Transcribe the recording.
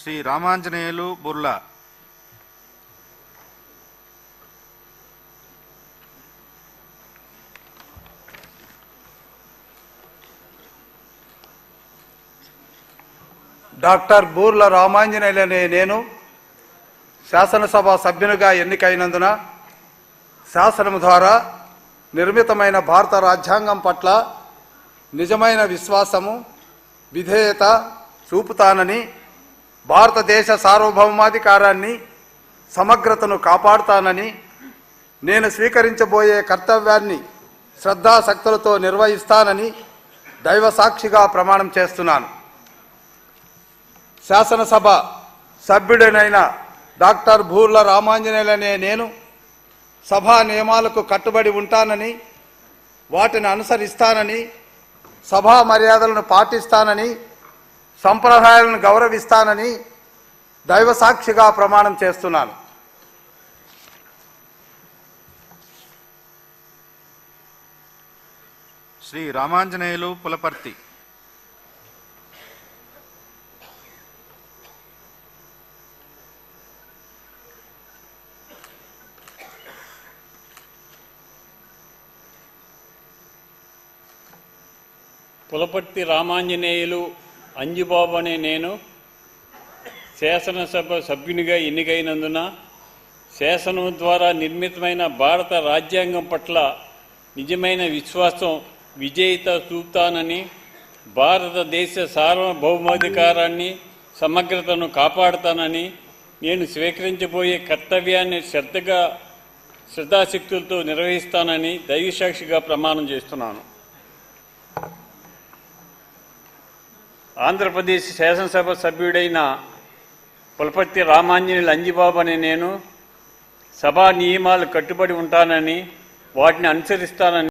Shri Ramanjaneyulu Burla. Doctor Burla రామాంజనేయులనే నేను శాసనసభ సభ్యునిగా ఎన్నికైనందున శాసనము ద్వారా నిర్మితమైన భారత రాజ్యాంగం పట్ల నిజమైన విశ్వాసము విధేయత చూపుతానని, భారతదేశ సార్వభౌమాధికారాన్ని సమగ్రతను కాపాడుతానని, నేను స్వీకరించబోయే కర్తవ్యాన్ని శ్రద్ధాశక్తులతో నిర్వహిస్తానని దైవ సాక్షిగా ప్రమాణం చేస్తున్నాను. శాసనసభ సభ్యుడైన డాక్టర్ బూర్ల రామాంజనేయులనే నేను సభా నియమాలకు కట్టుబడి ఉంటానని, వాటిని అనుసరిస్తానని, సభా మర్యాదలను పాటిస్తానని, సంప్రదాయాలను గౌరవిస్తానని దైవ సాక్షిగా ప్రమాణం చేస్తున్నాను. శ్రీ రామాంజనేయులు పులపర్తి. పులపర్తి రామాంజనేయులు అంజిబాబు అనే నేను శాసనసభ సభ్యునిగా ఎన్నికైనందున శాసనం ద్వారా నిర్మితమైన భారత రాజ్యాంగం పట్ల నిజమైన విశ్వాసం విజేత చూపుతానని, భారతదేశ సార్వభౌమాధికారాన్ని సమగ్రతను కాపాడుతానని, నేను స్వీకరించబోయే కర్తవ్యాన్ని శ్రద్ధాశక్తులతో నిర్వహిస్తానని దైవసాక్షిగా ప్రమాణం చేస్తున్నాను. ఆంధ్రప్రదేశ్ శాసనసభ సభ్యుడైన పులపర్తి రామాంజనేయులు అంజిబాబు అనే నేను సభా నియమాలు కట్టుబడి ఉంటానని, వాటిని అనుసరిస్తానని